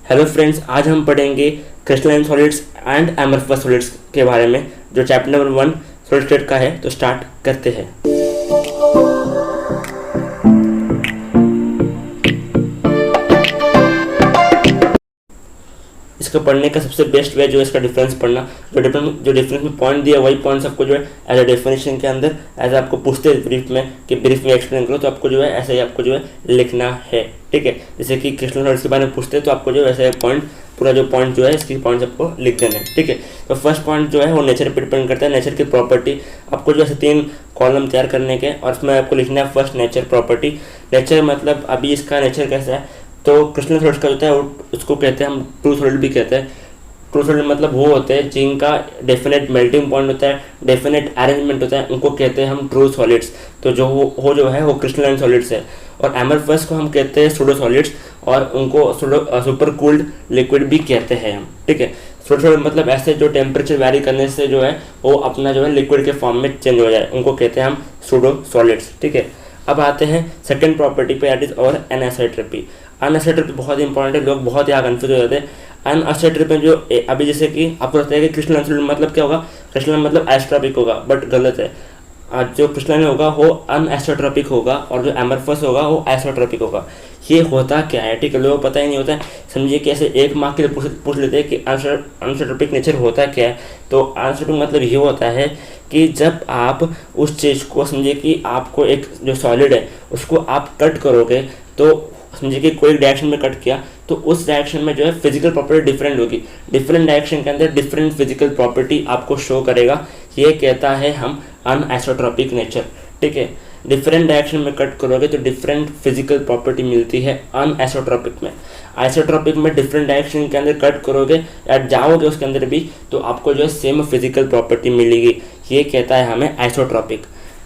Hello friends, आज हम पढ़ेंगे crystalline solids and amorphous solids के बारे में, जो चैप्टर नंबर 1 सॉलिड स्टेट का है। तो स्टार्ट करते हैं। इसको पढ़ने का सबसे बेस्ट वे जो है इसका डिफरेंस पढ़ना। जो डिफरेंस में पॉइंट दिया वही पॉइंट्स आपको जो है एज अ डेफिनेशन के अंदर एज आपको पूछते हैं ब्रीफ में कि ब्रीफ में एक्सप्लेन करो, तो आपको जो है ऐसे ही आपको जो है लिखना है। ठीक है, जैसे कि क्रिस्टलाइन सॉलिड्स के बारे में पूछते हैं तो आपको जो है ऐसे पॉइंट पूरा जो पॉइंट जो है इसकी पॉइंट्स आपको लिख देना है। ठीक है, तो फर्स्ट पॉइंट जो है वो नेचर पर डिपेंड करता है। नेचर की प्रॉपर्टी आपको जो है 3 कॉलम तैयार करने के, और इसमें आपको लिखना है फर्स्ट नेचर प्रॉपर्टी। नेचर मतलब अभी इसका नेचर कैसा है, तो क्रिस्टलाइन सॉलिड्स का होता है उसको कहते हैं हम ट्रू सॉलिड भी कहते हैं। ट्रू सॉलिड मतलब वो होते हैं जिनका डेफिनेट मेल्टिंग पॉइंट होता है, डेफिनेट अरेंजमेंट होता है, उनको कहते हैं हम ट्रू सॉलिड्स। तो जो है वो क्रिस्टलाइन सॉलिड्स है। और एमरफस को हम कहते हैं सूडो सॉलिड्स, और उनको सुपर कूल्ड लिक्विड भी कहते हैं हम। ठीक है, सूडो सॉलिड मतलब ऐसे जो टेम्परेचर वेरी करने से जो है वो अपना जो है लिक्विड के फॉर्म में चेंज हो जाए, उनको कहते हैं हम सूडो सॉलिड्स। ठीक है, अब आते हैं सेकंड प्रॉपर्टी पे, दैट इज और एनिसोट्रॉपी। एनिसोट्रॉपी बहुत इंपॉर्टेंट है, लोग बहुत यहाँ कंफ्यूज हो जाते हैं। एनिसोट्रॉपी में जो अभी जैसे कि आपको लगता है कि क्रिस्टलाइन सॉलिड मतलब क्या होगा, क्रिस्टलाइन मतलब आइसोट्रॉपिक होगा, बट गलत है। जो क्रिस्टलाइन होगा वो अनआइसोट्रॉपिक होगा, और जो एमरफस होगा वो आइसोट्रॉपिक होगा। ये होता क्या है, ठीक है, लोगों को पता ही नहीं होता है। समझिए कि ऐसे 1 मार्क के लिए पूछ लेते हैं कि अनआइसोट्रॉपिक नेचर होता क्या है। तो अनआइसोट्रॉपिक मतलब ये होता है कि जब आप उस चीज़ को, समझिए कि आपको एक जो सॉलिड है उसको आप कट करोगे, तो समझिए कि कोई डायरेक्शन में कट किया तो उस डायरेक्शन में जो है फिजिकल प्रॉपर्टी डिफरेंट होगी। डिफरेंट डायरेक्शन के अंदर डिफरेंट फिजिकल प्रॉपर्टी आपको शो करेगा। ये कहता है हम अनआइसोट्रॉपिक नेचर। ठीक है, डिफरेंट डायरेक्शन में कट करोगे तो डिफरेंट फिजिकल प्रॉपर्टी मिलती है अनआइसोट्रॉपिक में। आइसोट्रॉपिक में डिफरेंट डायरेक्शन के अंदर कट करोगे या जाओगे उसके अंदर भी तो आपको जो है सेम फिजिकल प्रॉपर्टी मिलेगी। ये कहता है हमें आइसोट्रॉपिक।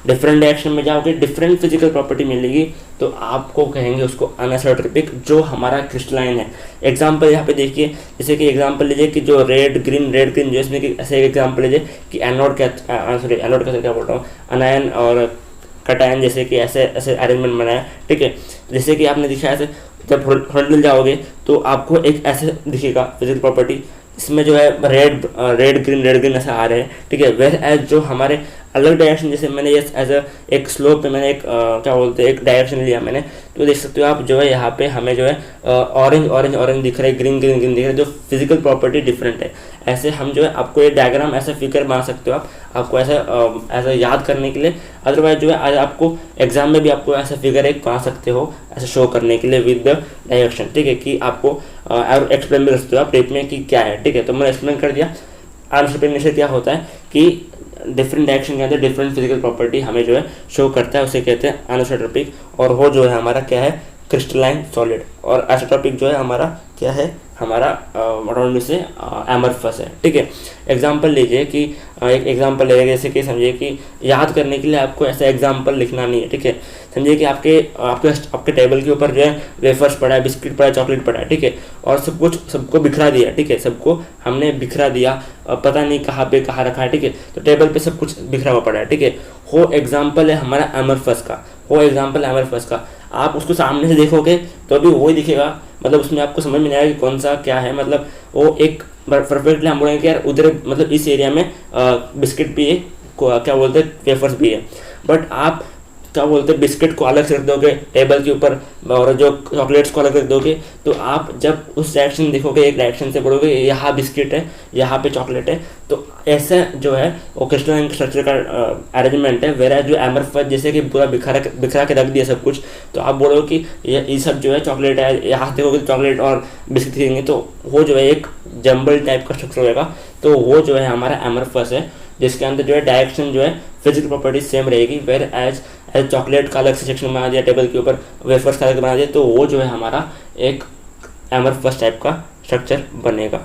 डिफरेंट डायरेक्शन में जाओगे डिफरेंट फिजिकल प्रॉपर्टी मिलेगी तो आपको कहेंगे उसको अनआइसोट्रॉपिक, जो हमारा क्रिस्टलाइन है। एग्जांपल यहाँ पे देखिए, जैसे कि एग्जांपल लीजिए कि जो रेड ग्रीन जो इसमें कि ऐसे एग्जांपल लीजिए कि एनोड का क्या बोल रहा हूँ, अनायन और कटायन, जैसे कि ऐसे ऐसे अरेंजमेंट बनाया। ठीक है, जैसे कि आपने दिखाया ऐसे जब हॉरिजॉन्टल जाओगे तो आपको एक ऐसे दिखेगा फिजिकल प्रॉपर्टी, इसमें जो है रेड ग्रीन ऐसा आ रहे हैं। ठीक है, वेर एज जो हमारे अलग डायरेक्शन, जैसे मैंने ये एज एक स्लोप पे मैंने एक क्या बोलते हैं एक डायरेक्शन लिया मैंने, तो देख सकते हो आप जो है यहाँ पे हमें जो है ऑरेंज दिख रहा है, ग्रीन दिख रहा है, जो फिजिकल प्रॉपर्टी डिफरेंट है। ऐसे हम जो है आपको ये डायग्राम ऐसा फिगर बना सकते हो आपको ऐसा याद करने के लिए। अदरवाइज जो है आज आपको एग्जाम में भी आपको ऐसा फिगर एक बना सकते हो ऐसे शो करने के लिए विद द डायरेक्शन। ठीक है, कि आपको और एक्सप्लेन भी कर सकते हो आप टेप में कि क्या है। ठीक है, तो मैंने एक्सप्लेन कर दिया। अनआइसोट्रॉपिक नेचर क्या होता है कि डिफरेंट डायरेक्शन के अंदर डिफरेंट फिजिकल प्रॉपर्टी हमें जो है शो करता है, उसे कहते हैं अनआइसोट्रॉपिक। और वो जो है हमारा क्या है, क्रिस्टलाइन सॉलिड। और आइसोट्रॉपिक जो है हमारा क्या है, हमारा से एमरफस है। ठीक है, एग्जांपल लीजिए कि एक एग्जांपल लेंगे, जैसे कि समझिए कि याद करने के लिए आपको ऐसा एग्जांपल लिखना नहीं है। ठीक है, समझिए कि आपके टेबल के ऊपर जो है वेफर्स पड़ा है, बिस्किट पड़ा है, चॉकलेट पड़ा है। ठीक है, और सबको बिखरा दिया। ठीक है, सबको हमने बिखरा दिया, पता नहीं कहाँ पे कहाँ रखा है। ठीक है, तो टेबल पे सब कुछ बिखरा हुआ पड़ा है। ठीक है, वो एग्जाम्पल है हमारा एमरफस का। आप उसको सामने से देखोगे तो भी वही दिखेगा, मतलब उसमें आपको समझ में नहीं आएगा कि कौन सा क्या है। मतलब वो एक परफेक्टली हम बोलेंगे कि यार उधर मतलब इस एरिया में बिस्किट भी है, क्या बोलते हैं वेफर्स भी है, बट आप क्या बोलते हैं बिस्किट को अलग से रख दोगे टेबल के ऊपर और जो चॉकलेट्स को अलग रख दोगे, तो आप जब उस डायरेक्शन देखोगे, एक डायरेक्शन से बोलोगे यहाँ बिस्किट है, यहाँ पे चॉकलेट है, तो ऐसा जो है वो क्रिस्टलाइन स्ट्रक्चर का अरेंजमेंट है। वेरा जो एमरफस जैसे कि पूरा बिखरा के रख दिया सब कुछ, तो आप बोलोगे कि ये सब जो है चॉकलेट है, यहाँ देखोगे चॉकलेट और बिस्किट दिखेंगे, तो वो जो है एक जम्बल टाइप का स्ट्रक्चर होगा। तो वो जो है हमारा एमरफस है, जिसके अंदर जो है डायरेक्शन जो है फिजिकल प्रॉपर्टी सेम रहेगी। वेर एज चॉकलेट का अलग से सेक्शन बना दिया टेबल के ऊपर, वेफर्स का अलग बना दिया, तो वो जो है हमारा एक एमरफस टाइप का स्ट्रक्चर बनेगा।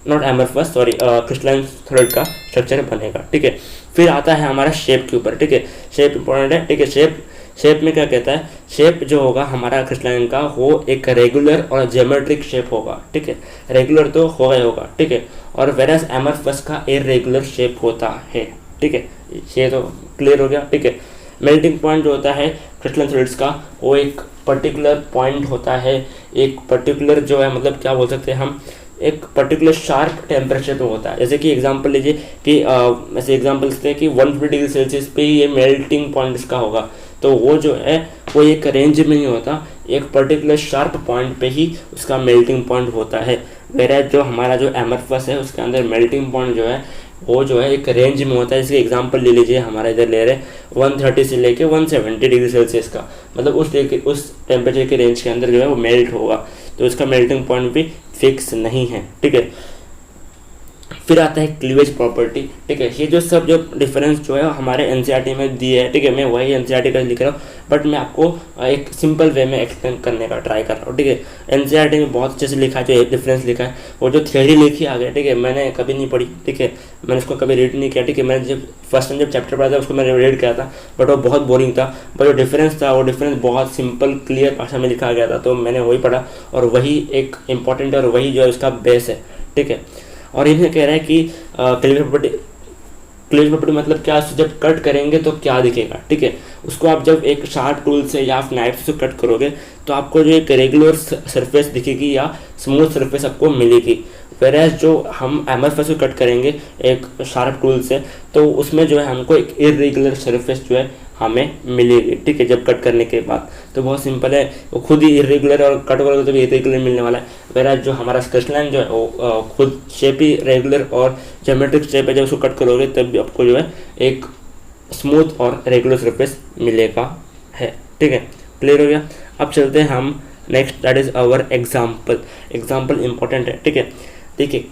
Not amorphous, sorry, crystalline solid का स्ट्रक्चर बनेगा। ठीक है, फिर आता है हमारा शेप के ऊपर। ठीक है, शेप इंपॉर्टेंट है। ठीक है, शेप में क्या कहता है, शेप जो होगा हमारा क्रिस्टलाइन का वो एक रेगुलर और ज्योमेट्रिक शेप होगा। ठीक है, रेगुलर तो होगा। ठीक है, और वेरस एमरफस का इर्रेगुलर शेप होता है। ठीक है, ये तो क्लियर हो गया। ठीक है, मेल्टिंग पॉइंट जो होता है क्रिस्टलाइन सॉलिड्स का, वो एक पर्टिकुलर पॉइंट होता है, एक पर्टिकुलर जो है मतलब क्या बोल सकते हैं हम, एक पर्टिकुलर शार्प टेम्परेचर पे होता है। जैसे कि एग्जांपल लीजिए कि ऐसे एग्जांपल लेते हैं कि 150 डिग्री सेल्सियस पे ये मेल्टिंग पॉइंट इसका होगा, तो वो जो है वो एक रेंज में नहीं होता, एक पर्टिकुलर शार्प पॉइंट पे ही उसका मेल्टिंग पॉइंट होता है। वेराज जो हमारा जो एमरफस है उसके अंदर मेल्टिंग पॉइंट जो है वो जो है एक रेंज में होता है। इसके एग्जांपल ले लीजिए, हमारा इधर ले रहे 130 से लेके 170 डिग्री सेल्सियस का, मतलब उस टेम्परेचर के रेंज के अंदर जो है वो मेल्ट होगा, तो इसका मेल्टिंग पॉइंट भी फिक्स नहीं है, ठीक है। फिर आता है क्लीवेज प्रॉपर्टी, ठीक है। ये जो सब जो डिफरेंस जो है हमारे एनसीईआरटी में दिए है, ठीक है। मैं वही एनसीईआरटी का लिख रहा हूँ, बट मैं आपको एक सिंपल वे में एक्सप्लेन करने का ट्राई कर रहा हूँ, ठीक है। एनसीईआरटी में बहुत अच्छे से लिखा है, जो डिफरेंस लिखा है, वो जो थ्योरी लिखी आ गया, ठीक है, मैंने कभी नहीं पढ़ी, ठीक है, मैंने उसको कभी रीड नहीं किया, ठीक है। मैंने जब फर्स्ट टाइम जब चैप्टर पढ़ा था उसको मैंने रीड किया था, बट वो बहुत बोरिंग था। बट जो डिफरेंस था वो डिफरेंस बहुत सिंपल क्लियर भाषा में लिखा गया था, तो मैंने वही पढ़ा और वही एक इम्पॉर्टेंट है और वही जो है उसका बेस है, ठीक है। और इन्हें कह रहा है कि क्लीवेज प्रॉपर्टी मतलब क्या, जब कट करेंगे तो क्या दिखेगा, ठीक है। उसको आप जब एक शार्प टूल से या नाइफ से कट करोगे तो आपको जो एक रेगुलर सरफेस दिखेगी या स्मूथ सरफेस आपको मिलेगी। वेराज जो हम एमरफस को कट करेंगे एक शार्प टूल से, तो उसमें जो है हमको एक इरेगुलर सरफेस जो है हमें मिलेगी, ठीक है, जब कट करने के बाद। तो बहुत सिंपल है, वो खुद ही इरेगुलर और कट करोगे तो भी इरेगुलर मिलने वाला है। वेराज जो हमारा क्रिस्टलाइन जो है वो खुद शेप ही रेगुलर और ज्योमेट्रिक शेप है, जब उसको कट करोगे तब भी आपको जो है एक स्मूथ और रेगुलर सरफेस मिलेगा है, ठीक है। क्लियर हो गया। अब चलते हैं हम next, that is our example. Example important है, ठीक है। देखिए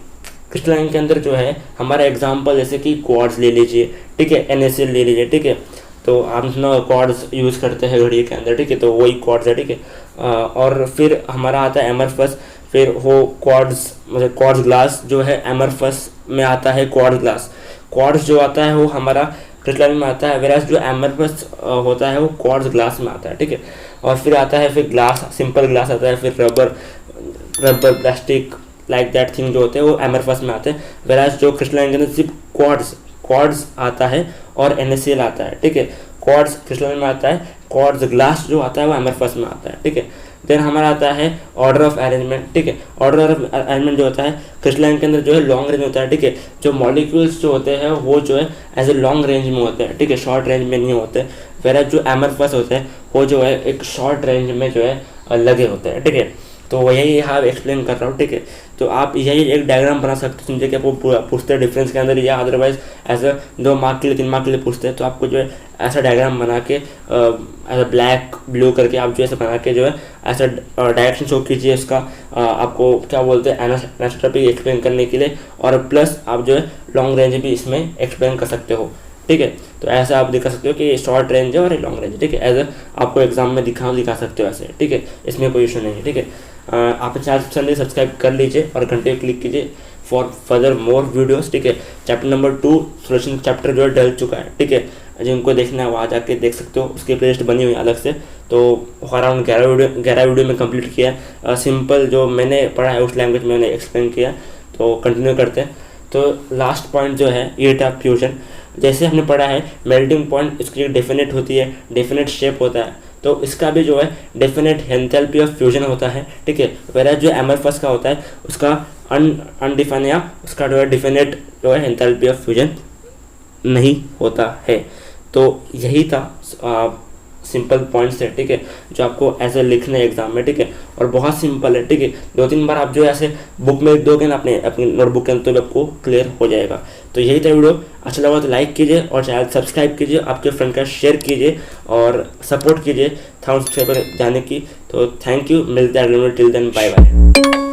क्रिस्टलाइन के अंदर जो है हमारा एग्जाम्पल जैसे कि क्वार्ट्ज ले लीजिए, ठीक है, NaCl ले लीजिए, ठीक है। तो आप ना क्वार्ट्ज यूज़ करते हैं घड़ी के अंदर, ठीक है, तो वही क्वार्ट्ज है, ठीक है। और फिर हमारा आता है एमरफस, फिर वो क्वार्ट्ज मतलब क्वार्ट्ज ग्लास जो है एमरफस में आता है क्वार्ट्ज ग्लास। क्वार्ट्ज जो आता है वो हमारा क्रिस्टलाइन में आता है, वेराज जो एमरफस होता है वो क्वार्ट्ज ग्लास में आता है, ठीक है। और फिर आता है फिर ग्लास, सिंपल ग्लास आता है, फिर rubber plastic like that thing जो होते हैं वो एमरफस में आते हैं। वेराज जो क्रिस्टलाइन के अंदर सिर्फ क्वार्ट्ज आता है और NaCl आता है, ठीक है। क्वार्ट्ज क्रिस्टलाइन में आता है, क्वार्ट्ज ग्लास जो आता है वो एमरफस में आता है, ठीक है। देन हमारा आता है ऑर्डर ऑफ अरेंजमेंट, ठीक है। ऑर्डर ऑफ अरेंजमेंट जो होता है क्रिस्टलाइन के अंदर जो है लॉन्ग रेंज होता है, ठीक है। जो मॉलिक्यूल्स जो होते हैं वो जो है एज ए लॉन्ग रेंज में होते हैं, ठीक है, शॉर्ट रेंज में नहीं होते। वेराज जो एमरफस होते हैं वो जो है एक शॉर्ट रेंज में जो है लगे होते हैं, ठीक है। तो यही यहाँ एक्सप्लेन कर रहा हूँ, ठीक है। तो आप यही एक डायग्राम बना सकते हो, समझे कि आपको पूछते हैं डिफरेंस के अंदर, या अदरवाइज ऐसा 2 मार्क के लिए 3 मार्क के लिए पूछते हैं, तो आपको जो है ऐसा डायग्राम बना के ऐसा ब्लैक ब्लू करके आप जो ऐसा बना के जो है ऐसा डायरेक्शन शो कीजिए इसका, आपको क्या बोलते हैं एनास्ट्रोपी एक्सप्लेन करने के लिए, और प्लस आप जो है लॉन्ग रेंज भी इसमें एक्सप्लेन कर सकते हो, ठीक है। तो ऐसा आप दिखा सकते हो कि शॉर्ट रेंज है और लॉन्ग रेंज, ठीक है। एज आपको एग्जाम में दिखा सकते हो ऐसे, ठीक है, इसमें कोई इशू नहीं है, ठीक है। आप चैनल सब्सक्राइब कर लीजिए और घंटे क्लिक कीजिए फॉर फर्दर मोर वीडियोस, ठीक है। चैप्टर नंबर 2 सोल्यूशन चैप्टर जो है डल चुका है, ठीक है। जिनको देखना है वहाँ जाके देख सकते हो, उसकी प्लेलिस्ट बनी हुई है अलग से। तो अराउंड 11 वीडियो में कंप्लीट किया। सिंपल जो मैंने पढ़ा है उस लैंग्वेज में मैंने एक्सप्लेन किया, तो कंटिन्यू करते हैं। तो लास्ट पॉइंट जो है हीट ऑफ फ्यूजन, जैसे हमने पढ़ा है मेल्टिंग पॉइंट इसकी डेफिनेट होती है, डेफिनेट शेप होता है, तो इसका भी जो है डेफिनेट एंथैल्पी ऑफ फ्यूजन होता है, ठीक है। वेराज जो एमरफस का होता है उसका अनडिफाइन या उसका जो है डेफिनेट जो है एंथैल्पी ऑफ फ्यूजन नहीं होता है। तो यही था सिंपल पॉइंट्स है, ठीक है, जो आपको ऐसे लिखने एग्जाम में, ठीक है। और बहुत सिंपल है, ठीक है। 2-3 बार आप जो ऐसे बुक में लिख दोगे ना अपनी नोटबुक के अंदर, तो आपको क्लियर हो जाएगा। तो यही था वीडियो, अच्छा लगा तो लाइक कीजिए और चैनल सब्सक्राइब कीजिए, आपके फ्रेंड का शेयर कीजिए और सपोर्ट कीजिए 1000 सब्सक्राइबर जाने की। तो थैंक यू, मिलते हैं अगले video, till then bye bye.